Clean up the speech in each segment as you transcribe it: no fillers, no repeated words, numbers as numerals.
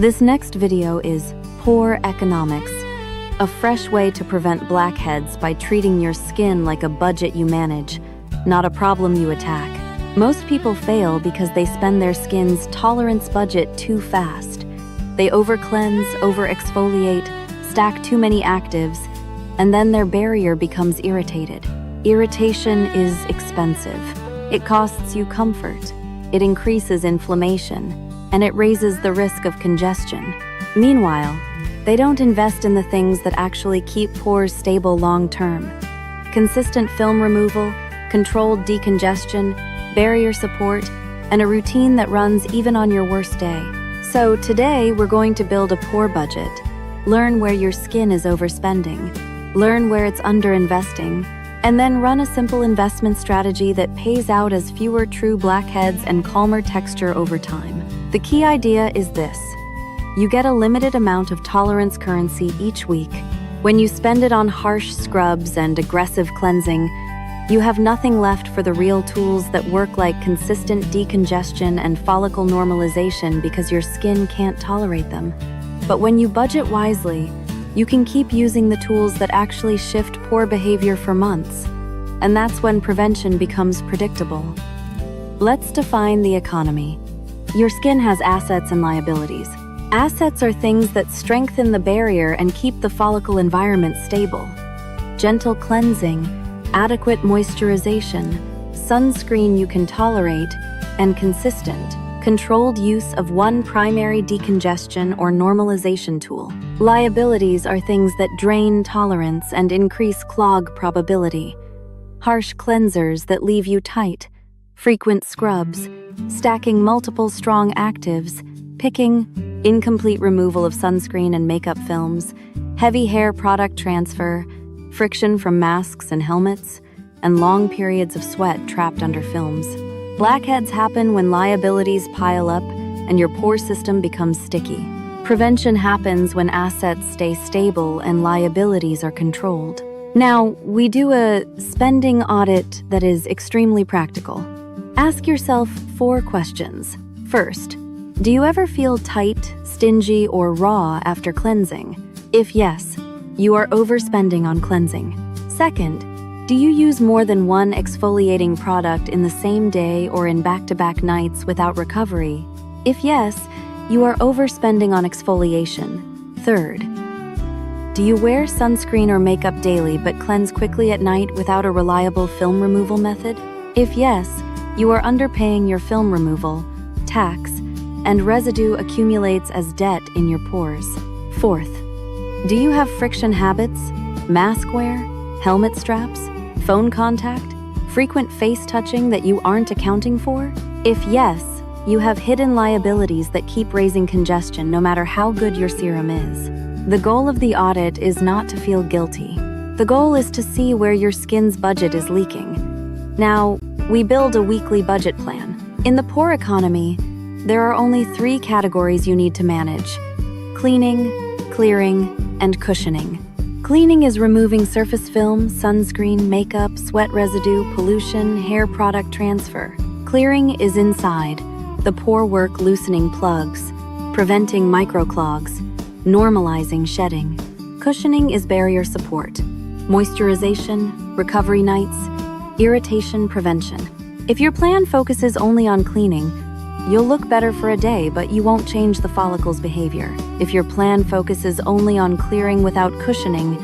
This next video is Pore Economics, a fresh way to prevent blackheads by treating your skin like a budget you manage, not a problem you attack. Most people fail because they spend their skin's tolerance budget too fast. They over-cleanse, over-exfoliate, stack too many actives, and then their barrier becomes irritated. Irritation is expensive. It costs you comfort. It increases inflammation, and it raises the risk of congestion. Meanwhile, they don't invest in the things that actually keep pores stable long-term. Consistent film removal, controlled decongestion, barrier support, and a routine that runs even on your worst day. So today, we're going to build a pore budget, learn where your skin is overspending, learn where it's underinvesting, and then run a simple investment strategy that pays out as fewer true blackheads and calmer texture over time. The key idea is this. You get a limited amount of tolerance currency each week. When you spend it on harsh scrubs and aggressive cleansing, you have nothing left for the real tools that work like consistent decongestion and follicle normalization because your skin can't tolerate them. But when you budget wisely, you can keep using the tools that actually shift pore behavior for months. And that's when prevention becomes predictable. Let's define the economy. Your skin has assets and liabilities. Assets are things that strengthen the barrier and keep the follicle environment stable. Gentle cleansing, adequate moisturization, sunscreen you can tolerate, and consistent, controlled use of one primary decongestion or normalization tool. Liabilities are things that drain tolerance and increase clog probability. Harsh cleansers that leave you tight, frequent scrubs, stacking multiple strong actives, picking, incomplete removal of sunscreen and makeup films, heavy hair product transfer, friction from masks and helmets, and long periods of sweat trapped under films. Blackheads happen when liabilities pile up and your pore system becomes sticky. Prevention happens when assets stay stable and liabilities are controlled. Now, we do a spending audit that is extremely practical. Ask yourself 4 questions. First, do you ever feel tight, stingy, or raw after cleansing? If yes, you are overspending on cleansing. Second, do you use more than one exfoliating product in the same day or in back-to-back nights without recovery? If yes, you are overspending on exfoliation. Third, do you wear sunscreen or makeup daily but cleanse quickly at night without a reliable film removal method? If yes, you are underpaying your film removal, tax, and residue accumulates as debt in your pores. Fourth, do you have friction habits, mask wear, helmet straps, phone contact, frequent face touching that you aren't accounting for? If yes, you have hidden liabilities that keep raising congestion no matter how good your serum is. The goal of the audit is not to feel guilty. The goal is to see where your skin's budget is leaking. Now, we build a weekly budget plan. In the pore economy, there are only 3 categories you need to manage: cleaning, clearing, and cushioning. Cleaning is removing surface film, sunscreen, makeup, sweat residue, pollution, hair product transfer. Clearing is inside, the pore work loosening plugs, preventing microclogs, normalizing shedding. Cushioning is barrier support, moisturization, recovery nights, irritation prevention. If your plan focuses only on cleaning, you'll look better for a day, but you won't change the follicle's behavior. If your plan focuses only on clearing without cushioning,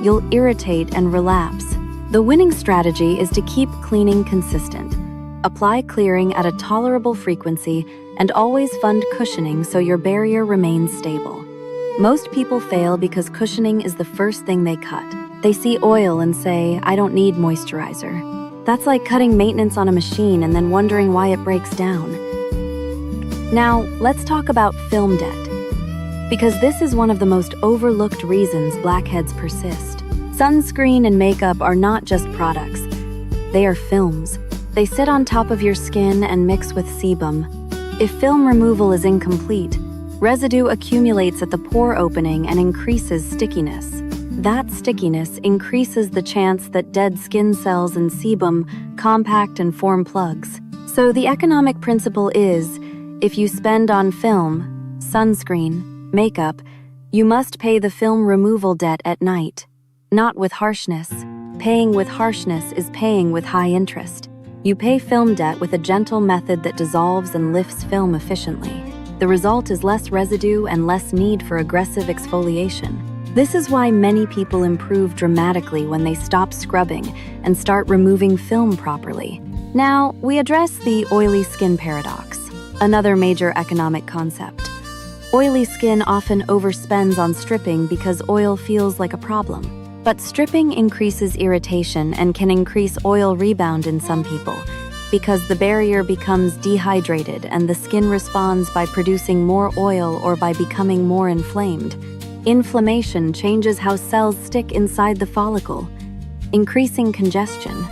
you'll irritate and relapse. The winning strategy is to keep cleaning consistent. Apply clearing at a tolerable frequency and always fund cushioning so your barrier remains stable. Most people fail because cushioning is the first thing they cut. They see oil and say, "I don't need moisturizer." That's like cutting maintenance on a machine and then wondering why it breaks down. Now, let's talk about film debt, because this is one of the most overlooked reasons blackheads persist. Sunscreen and makeup are not just products. They are films. They sit on top of your skin and mix with sebum. If film removal is incomplete, residue accumulates at the pore opening and increases stickiness. That stickiness increases the chance that dead skin cells and sebum compact and form plugs. So the economic principle is, if you spend on film, sunscreen, makeup, you must pay the film removal debt at night. Not with harshness. Paying with harshness is paying with high interest. You pay film debt with a gentle method that dissolves and lifts film efficiently. The result is less residue and less need for aggressive exfoliation. This is why many people improve dramatically when they stop scrubbing and start removing film properly. Now, we address the oily skin paradox, another major economic concept. Oily skin often overspends on stripping because oil feels like a problem. But stripping increases irritation and can increase oil rebound in some people because the barrier becomes dehydrated and the skin responds by producing more oil or by becoming more inflamed. Inflammation changes how cells stick inside the follicle, increasing congestion.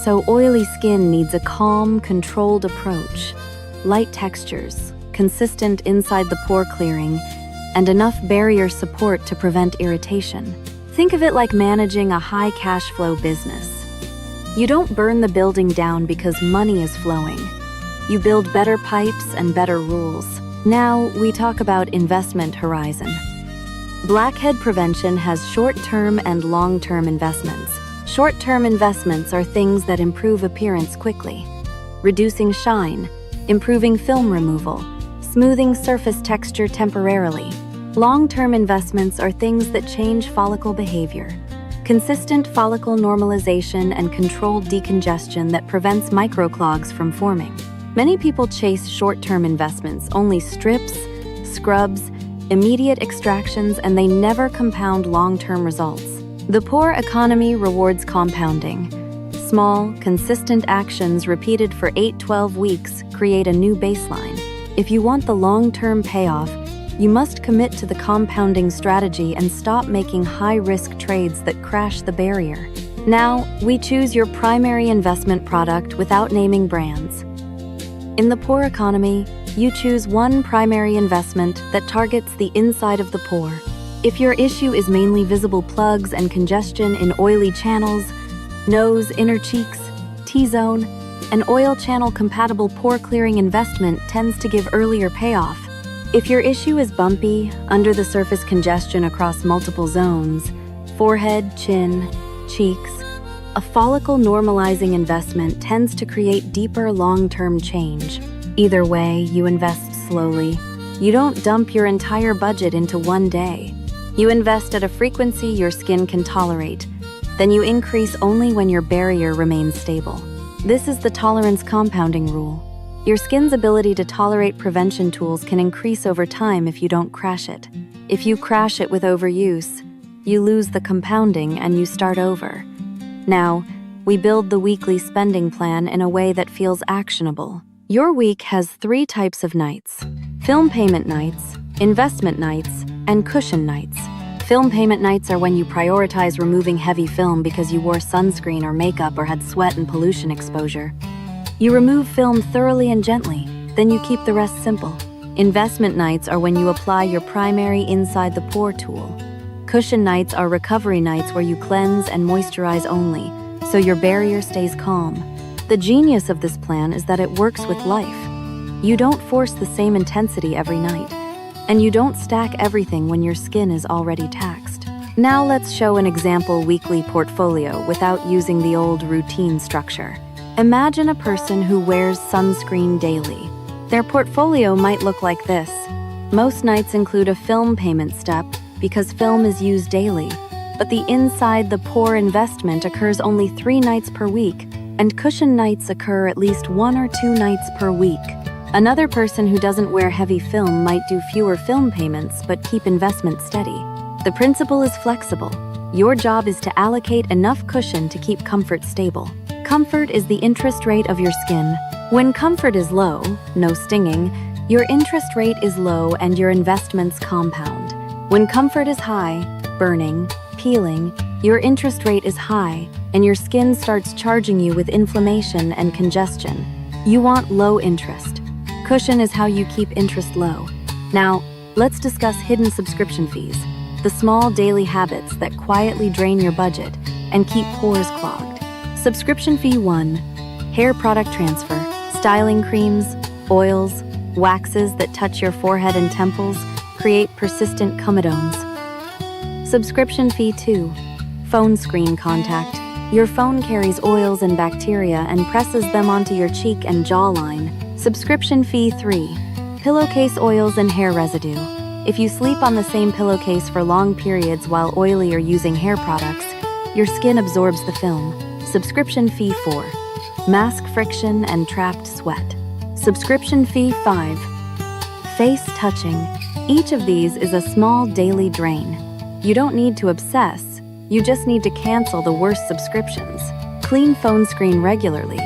So oily skin needs a calm, controlled approach, light textures, consistent inside the pore clearing, and enough barrier support to prevent irritation. Think of it like managing a high cash flow business. You don't burn the building down because money is flowing. You build better pipes and better rules. Now we talk about investment horizon. Blackhead prevention has short-term and long-term investments. Short-term investments are things that improve appearance quickly, reducing shine, improving film removal, smoothing surface texture temporarily. Long-term investments are things that change follicle behavior, consistent follicle normalization and controlled decongestion that prevents microclogs from forming. Many people chase short-term investments, only strips, scrubs, immediate extractions, and they never compound long-term results. The pore economy rewards compounding. Small, consistent actions repeated for 8-12 weeks create a new baseline. If you want the long-term payoff, you must commit to the compounding strategy and stop making high-risk trades that crash the barrier. Now, we choose your primary investment product without naming brands. In the pore economy, you choose one primary investment that targets the inside of the pore. If your issue is mainly visible plugs and congestion in oily channels, nose, inner cheeks, T-zone, an oil channel compatible pore clearing investment tends to give earlier payoff. If your issue is bumpy, under the surface congestion across multiple zones, forehead, chin, cheeks, a follicle normalizing investment tends to create deeper long-term change. Either way, you invest slowly. You don't dump your entire budget into one day. You invest at a frequency your skin can tolerate. Then you increase only when your barrier remains stable. This is the tolerance compounding rule. Your skin's ability to tolerate prevention tools can increase over time if you don't crash it. If you crash it with overuse, you lose the compounding and you start over. Now, we build the weekly spending plan in a way that feels actionable. Your week has 3 types of nights: film payment nights, investment nights, and cushion nights. Film payment nights are when you prioritize removing heavy film because you wore sunscreen or makeup or had sweat and pollution exposure. You remove film thoroughly and gently, then you keep the rest simple. Investment nights are when you apply your primary inside the pore tool. Cushion nights are recovery nights where you cleanse and moisturize only, so your barrier stays calm. The genius of this plan is that it works with life. You don't force the same intensity every night, and you don't stack everything when your skin is already taxed. Now let's show an example weekly portfolio without using the old routine structure. Imagine a person who wears sunscreen daily. Their portfolio might look like this. Most nights include a film payment step because film is used daily, but the inside the pore investment occurs only 3 nights per week, and cushion nights occur at least 1 or 2 nights per week. Another person who doesn't wear heavy film might do fewer film payments but keep investment steady. The principle is flexible. Your job is to allocate enough cushion to keep comfort stable. Comfort is the interest rate of your skin. When comfort is low, no stinging, your interest rate is low and your investments compound. When comfort is high, burning, peeling, your interest rate is high and your skin starts charging you with inflammation and congestion. You want low interest. Cushion is how you keep interest low. Now, let's discuss hidden subscription fees, the small daily habits that quietly drain your budget and keep pores clogged. Subscription fee 1. Hair product transfer, styling creams, oils, Waxes that touch your forehead and temples create persistent comedones. Subscription fee 2. Phone screen contact. Your phone carries oils and bacteria and presses them onto your cheek and jawline. Subscription fee 3. Pillowcase oils and hair residue. If you sleep on the same pillowcase for long periods while oily or using hair products, your skin absorbs the film. Subscription fee 4. Mask friction and trapped sweat. Subscription fee 5. Face touching. Each of these is a small daily drain. You don't need to obsess. You just need to cancel the worst subscriptions. Clean phone screen regularly.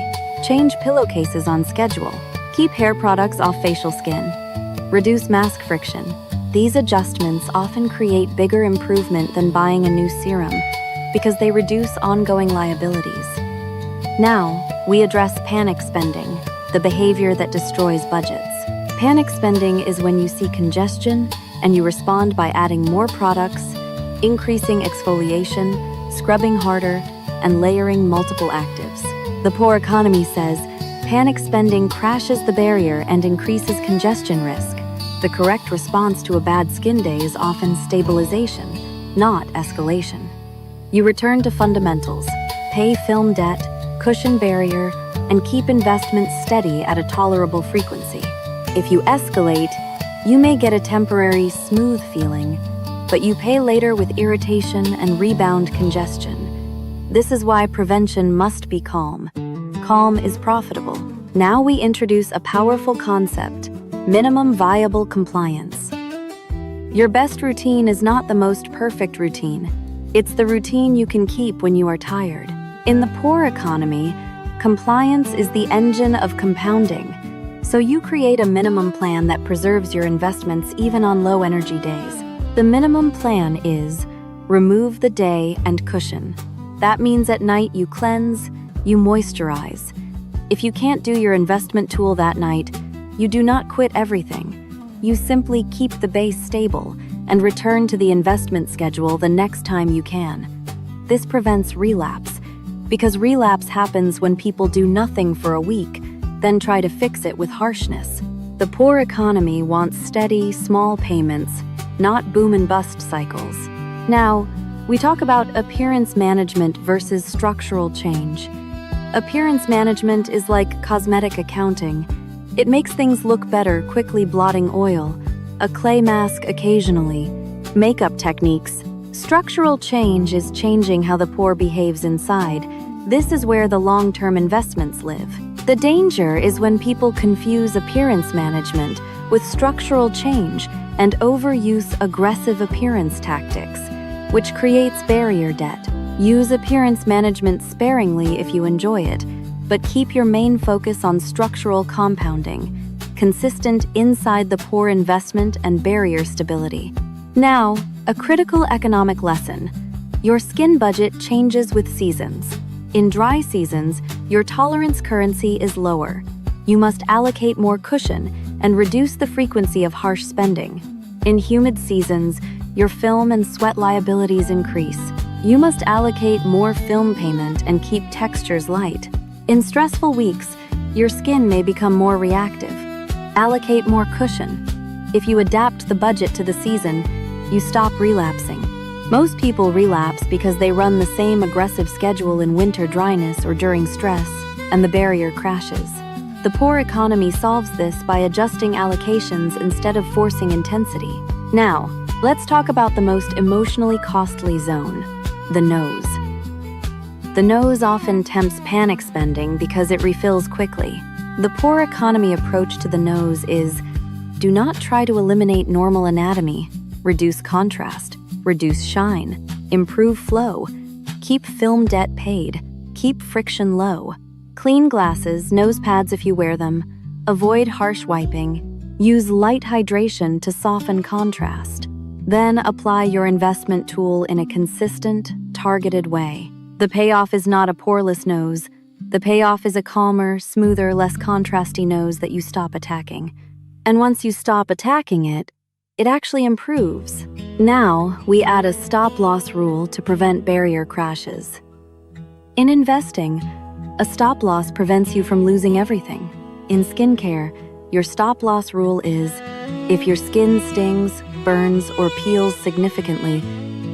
Change pillowcases on schedule. Keep hair products off facial skin. Reduce mask friction. These adjustments often create bigger improvement than buying a new serum because they reduce ongoing liabilities. Now, we address panic spending, the behavior that destroys budgets. Panic spending is when you see congestion and you respond by adding more products, increasing exfoliation, scrubbing harder, and layering multiple actives. The Pore economy says, panic spending crashes the barrier and increases congestion risk. The correct response to a bad skin day is often stabilization, not escalation. You return to fundamentals, pay film debt, cushion barrier, and keep investments steady at a tolerable frequency. If you escalate, you may get a temporary smooth feeling, but you pay later with irritation and rebound congestion. This is why prevention must be calm. Calm is profitable. Now we introduce a powerful concept, minimum viable compliance. Your best routine is not the most perfect routine. It's the routine you can keep when you are tired. In the Pore economy, compliance is the engine of compounding. So you create a minimum plan that preserves your investments even on low energy days. The minimum plan is remove the day and cushion. That means at night you cleanse, you moisturize. If you can't do your investment tool that night, you do not quit everything. You simply keep the base stable and return to the investment schedule the next time you can. This prevents relapse, because relapse happens when people do nothing for a week, then try to fix it with harshness. The Pore economy wants steady, small payments, not boom and bust cycles. Now, we talk about appearance management versus structural change. Appearance management is like cosmetic accounting. It makes things look better, quickly blotting oil, a clay mask occasionally, makeup techniques. Structural change is changing how the pore behaves inside. This is where the long-term investments live. The danger is when people confuse appearance management with structural change and overuse aggressive appearance tactics, which creates barrier debt. Use appearance management sparingly if you enjoy it, but keep your main focus on structural compounding, consistent inside the pore investment and barrier stability. Now, a critical economic lesson. Your skin budget changes with seasons. In dry seasons, your tolerance currency is lower. You must allocate more cushion and reduce the frequency of harsh spending. In humid seasons, your film and sweat liabilities increase. You must allocate more film payment and keep textures light. In stressful weeks, your skin may become more reactive. Allocate more cushion. If you adapt the budget to the season, you stop relapsing. Most people relapse because they run the same aggressive schedule in winter dryness or during stress, and the barrier crashes. The Pore economy solves this by adjusting allocations instead of forcing intensity. Now, let's talk about the most emotionally costly zone, the nose. The nose often tempts panic spending because it refills quickly. The Pore economy approach to the nose is, do not try to eliminate normal anatomy, reduce contrast, reduce shine, improve flow, keep film debt paid, keep friction low. Clean glasses, nose pads if you wear them, avoid harsh wiping, use light hydration to soften contrast. Then apply your investment tool in a consistent, targeted way. The payoff is not a poreless nose. The payoff is a calmer, smoother, less contrasty nose that you stop attacking. And once you stop attacking it, it actually improves. Now, we add a stop-loss rule to prevent barrier crashes. In investing, a stop-loss prevents you from losing everything. In skincare, Your stop-loss rule is, if your skin stings, burns, or peels significantly,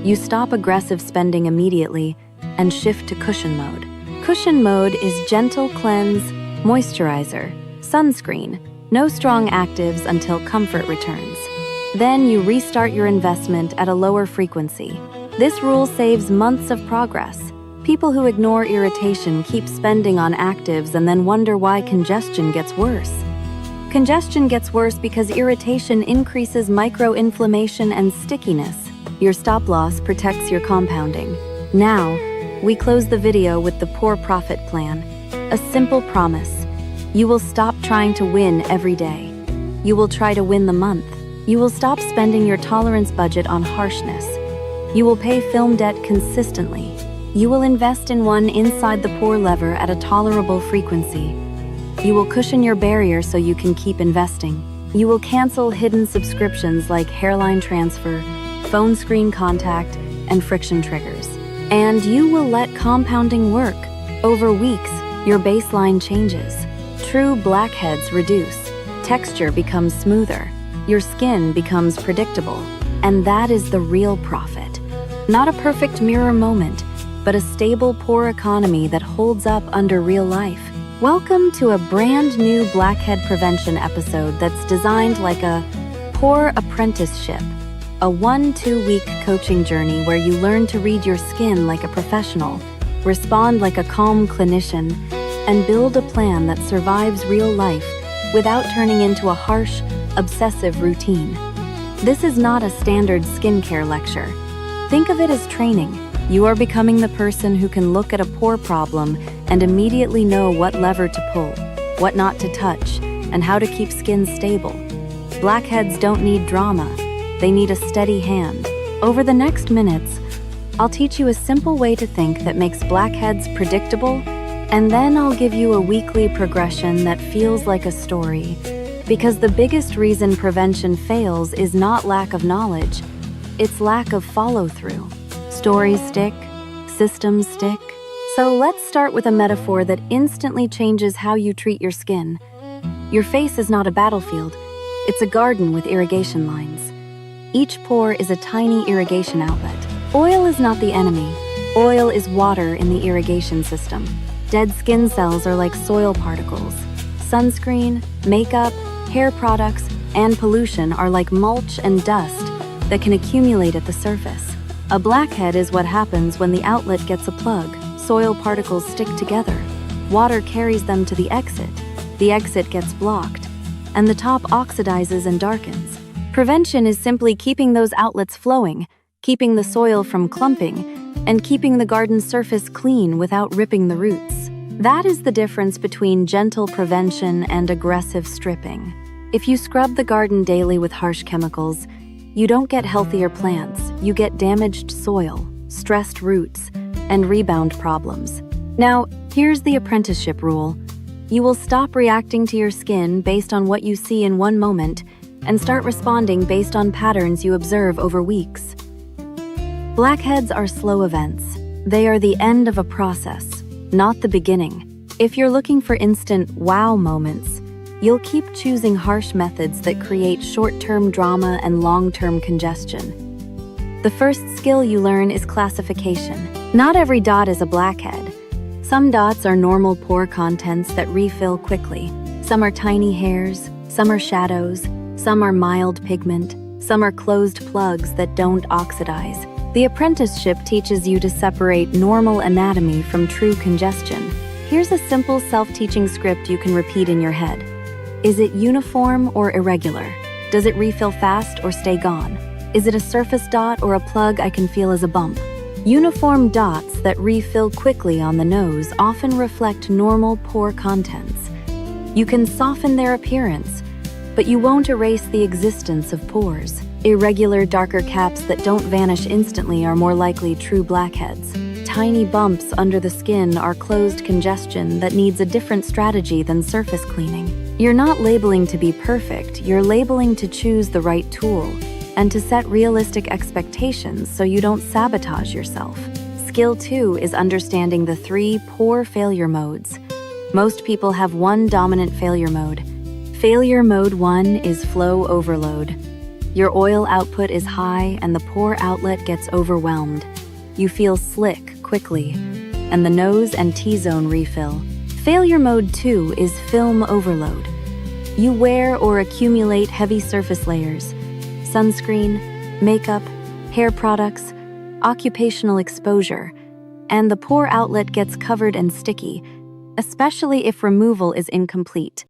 you stop aggressive spending immediately and shift to cushion mode. Cushion mode is gentle cleanse, moisturizer, sunscreen, no strong actives until comfort returns. Then you restart your investment at a lower frequency. This rule saves months of progress. People who ignore irritation keep spending on actives and then wonder why congestion gets worse. Congestion gets worse because irritation increases microinflammation and stickiness. Your stop-loss protects your compounding. Now, we close the video with the Pore Profit Plan. A simple promise. You will stop trying to win every day. You will try to win the month. You will stop spending your tolerance budget on harshness. You will pay film debt consistently. You will invest in one inside the Pore lever at a tolerable frequency. You will cushion your barrier so you can keep investing. You will cancel hidden subscriptions like hairline transfer, phone screen contact, and friction triggers. And you will let compounding work. Over weeks, your baseline changes. True blackheads reduce. Texture becomes smoother. Your skin becomes predictable. And that is the real profit. Not a perfect mirror moment, but a stable pore economy that holds up under real life. Welcome to a brand new blackhead prevention episode that's designed like a pore apprenticeship, a 1-2 week coaching journey where you learn to read your skin like a professional, respond like a calm clinician, and build a plan that survives real life without turning into a harsh, obsessive routine. This is not a standard skincare lecture. Think of it as training. You are becoming the person who can look at a pore problem and immediately know what lever to pull, what not to touch, and how to keep skin stable. Blackheads don't need drama. They need a steady hand. Over the next minutes, I'll teach you a simple way to think that makes blackheads predictable, and then I'll give you a weekly progression that feels like a story. Because the biggest reason prevention fails is not lack of knowledge, it's lack of follow-through. Stories stick, systems stick. So let's start with a metaphor that instantly changes how you treat your skin. Your face is not a battlefield, it's a garden with irrigation lines. Each pore is a tiny irrigation outlet. Oil is not the enemy. Oil is water in the irrigation system. Dead skin cells are like soil particles. Sunscreen, makeup, hair products, and pollution are like mulch and dust that can accumulate at the surface. A blackhead is what happens when the outlet gets a plug. Soil particles stick together. Water carries them to the exit. The exit gets blocked, and the top oxidizes and darkens. Prevention is simply keeping those outlets flowing, keeping the soil from clumping, and keeping the garden surface clean without ripping the roots. That is the difference between gentle prevention and aggressive stripping. If you scrub the garden daily with harsh chemicals, you don't get healthier plants, you get damaged soil, stressed roots, and rebound problems. Now, here's the apprenticeship rule. You will stop reacting to your skin based on what you see in one moment and start responding based on patterns you observe over weeks. Blackheads are slow events. They are the end of a process, not the beginning. If you're looking for instant wow moments, you'll keep choosing harsh methods that create short-term drama and long-term congestion. The first skill you learn is classification. Not every dot is a blackhead. Some dots are normal pore contents that refill quickly. Some are tiny hairs, some are shadows, some are mild pigment, some are closed plugs that don't oxidize. The apprenticeship teaches you to separate normal anatomy from true congestion. Here's a simple self-teaching script you can repeat in your head. Is it uniform or irregular? Does it refill fast or stay gone? Is it a surface dot or a plug I can feel as a bump? Uniform dots that refill quickly on the nose often reflect normal pore contents. You can soften their appearance, but you won't erase the existence of pores. Irregular, darker caps that don't vanish instantly are more likely true blackheads. Tiny bumps under the skin are closed congestion that needs a different strategy than surface cleaning. You're not labeling to be perfect, you're labeling to choose the right tool and to set realistic expectations so you don't sabotage yourself. Skill 2 is understanding the 3 pore failure modes. Most people have one dominant failure mode: Failure mode 1 is flow overload. Your oil output is high and the pore outlet gets overwhelmed. You feel slick quickly, and the nose and T-zone refill. Failure mode 2 is film overload. You wear or accumulate heavy surface layers, sunscreen, makeup, hair products, occupational exposure, and the pore outlet gets covered and sticky, especially if removal is incomplete.